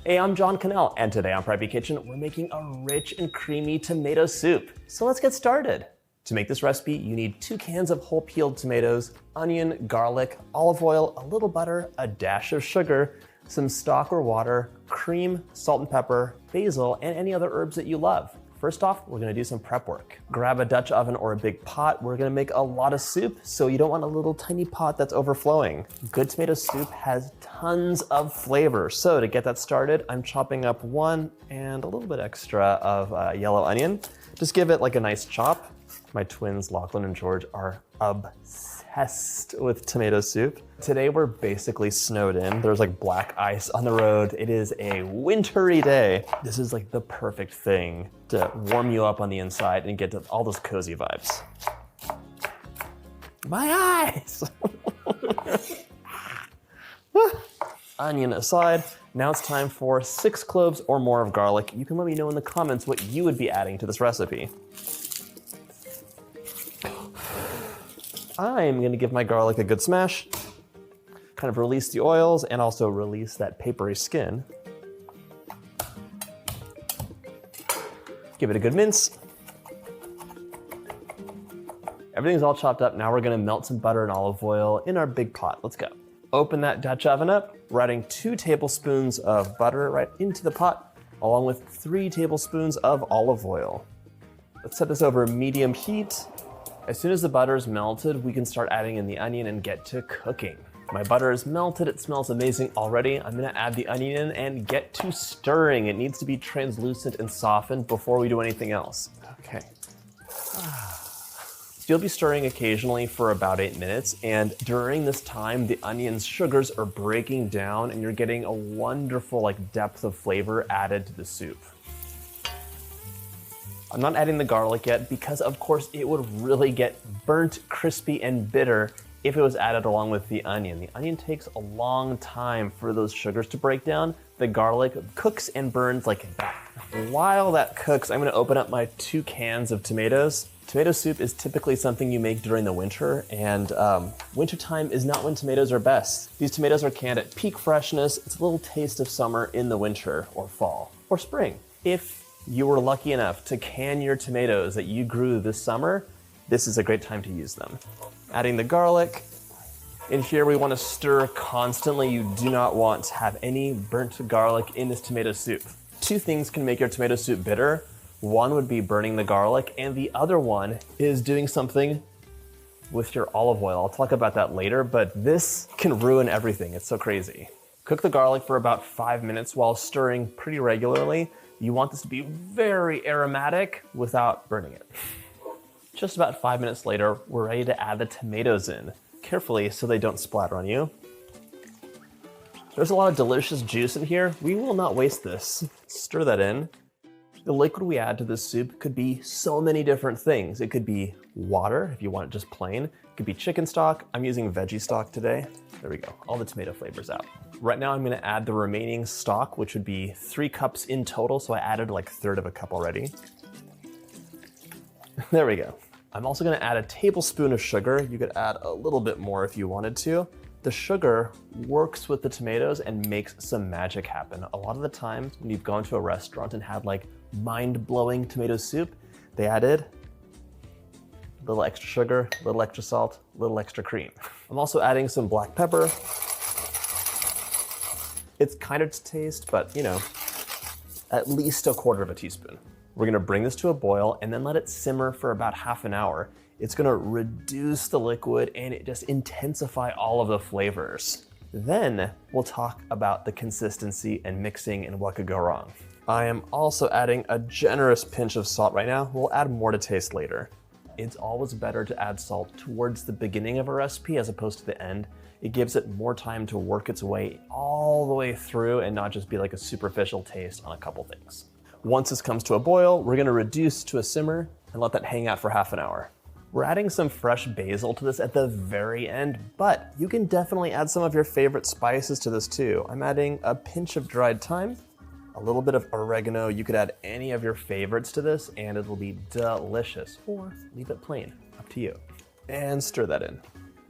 Hey, I'm John Cannell, and today on Preppy Kitchen, we're making a rich and creamy tomato soup. So let's get started. To make this recipe, you need 2 cans of whole peeled tomatoes, onion, garlic, olive oil, a little butter, a dash of sugar, some stock or water, cream, salt and pepper, basil, and any other herbs that you love. First off, we're gonna do some prep work. Grab a Dutch oven or a big pot. We're gonna make a lot of soup, so you don't want a little tiny pot that's overflowing. Good tomato soup has tons of flavor. So to get that started, I'm chopping up 1 and a little bit extra of yellow onion. Just give it like a nice chop. My twins, Lachlan and George, are obsessed with tomato soup. Today we're basically snowed in. There's like black ice on the road. It is a wintry day. This is like the perfect thing to warm you up on the inside and get to all those cozy vibes. My eyes! Onion aside, now it's time for 6 cloves or more of garlic. You can let me know in the comments what you would be adding to this recipe. I'm gonna give my garlic a good smash, kind of release the oils and also release that papery skin. Give it a good mince. Everything's all chopped up. Now we're gonna melt some butter and olive oil in our big pot. Let's go. Open that Dutch oven up. We're adding 2 tablespoons of butter right into the pot, along with 3 tablespoons of olive oil. Let's set this over medium heat. As soon as the butter is melted, we can start adding in the onion and get to cooking. My butter is melted, it smells amazing already. I'm gonna add the onion in and get to stirring. It needs to be translucent and softened before we do anything else. Okay. You'll be stirring occasionally for about 8 minutes, and during this time, the onion's sugars are breaking down and you're getting a wonderful depth of flavor added to the soup. I'm not adding the garlic yet because of course it would really get burnt, crispy, and bitter if it was added along with the onion. The onion takes a long time for those sugars to break down. The garlic cooks and burns like that. While that cooks, I'm gonna open up my 2 cans of tomatoes. Tomato soup is typically something you make during the winter, and wintertime is not when tomatoes are best. These tomatoes are canned at peak freshness. It's a little taste of summer in the winter or fall or spring. If you were lucky enough to can your tomatoes that you grew this summer, this is a great time to use them. Adding the garlic. In here we want to stir constantly. You do not want to have any burnt garlic in this tomato soup. 2 things can make your tomato soup bitter. One would be burning the garlic, and the other one is doing something with your olive oil. I'll talk about that later, but this can ruin everything. It's so crazy. Cook the garlic for about 5 minutes while stirring pretty regularly. You want this to be very aromatic without burning it. Just about 5 minutes later, we're ready to add the tomatoes in. Carefully so they don't splatter on you. There's a lot of delicious juice in here. We will not waste this. Stir that in. The liquid we add to this soup could be so many different things. It could be water if you want it just plain. It could be chicken stock. I'm using veggie stock today. There we go, all the tomato flavors out. Right now I'm gonna add the remaining stock, which would be 3 cups in total, so I added like 1/3 of a cup already. There we go. I'm also gonna add a tablespoon of sugar. You could add a little bit more if you wanted to. The sugar works with the tomatoes and makes some magic happen. A lot of the times when you've gone to a restaurant and had like mind-blowing tomato soup, they added a little extra sugar, a little extra salt, a little extra cream. I'm also adding some black pepper. It's kind of to taste, but you know, at least 1/4 teaspoon. We're gonna bring this to a boil and then let it simmer for about half an hour. It's gonna reduce the liquid and it just intensify all of the flavors. Then we'll talk about the consistency and mixing and what could go wrong. I am also adding a generous pinch of salt right now. We'll add more to taste later. It's always better to add salt towards the beginning of a recipe as opposed to the end. It gives it more time to work its way all the way through and not just be like a superficial taste on a couple things. Once this comes to a boil, we're gonna reduce to a simmer and let that hang out for half an hour. We're adding some fresh basil to this at the very end, but you can definitely add some of your favorite spices to this too. I'm adding a pinch of dried thyme, a little bit of oregano. You could add any of your favorites to this and it'll be delicious, or leave it plain, up to you. And stir that in.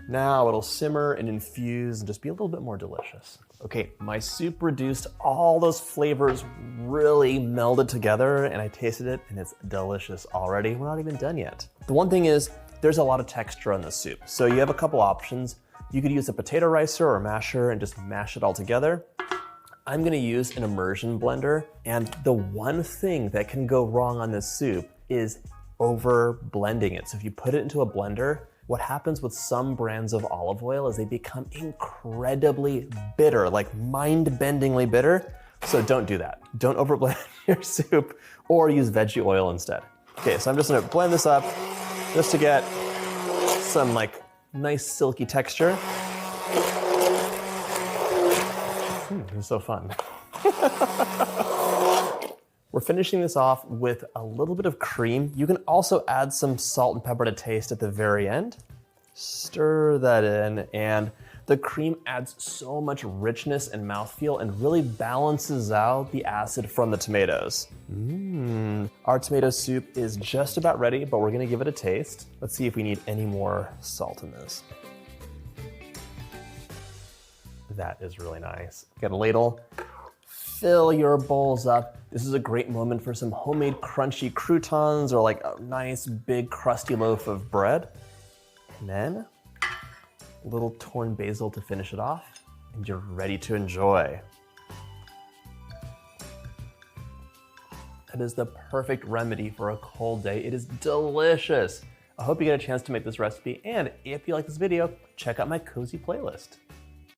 Now it'll simmer and infuse and just be a little bit more delicious. Okay, my soup reduced all those flavors really melded together, and I tasted it and it's delicious already. We're not even done yet. The one thing is, there's a lot of texture on the soup. So you have a couple options. You could use a potato ricer or masher and just mash it all together. I'm gonna use an immersion blender, and the one thing that can go wrong on this soup is over blending it. So if you put it into a blender, what happens with some brands of olive oil is they become incredibly bitter, like mind-bendingly bitter. So don't do that. Don't overblend your soup, or use veggie oil instead. Okay, so I'm just gonna blend this up just to get some like nice silky texture. This is so fun. We're finishing this off with a little bit of cream. You can also add some salt and pepper to taste at the very end. Stir that in, and the cream adds so much richness and mouthfeel and really balances out the acid from the tomatoes. Our tomato soup is just about ready, but we're gonna give it a taste. Let's see if we need any more salt in this. That is really nice. Get a ladle. Fill your bowls up. This is a great moment for some homemade crunchy croutons or like a nice big crusty loaf of bread. And then a little torn basil to finish it off, and you're ready to enjoy. That is the perfect remedy for a cold day. It is delicious. I hope you get a chance to make this recipe, and if you like this video, check out my cozy playlist.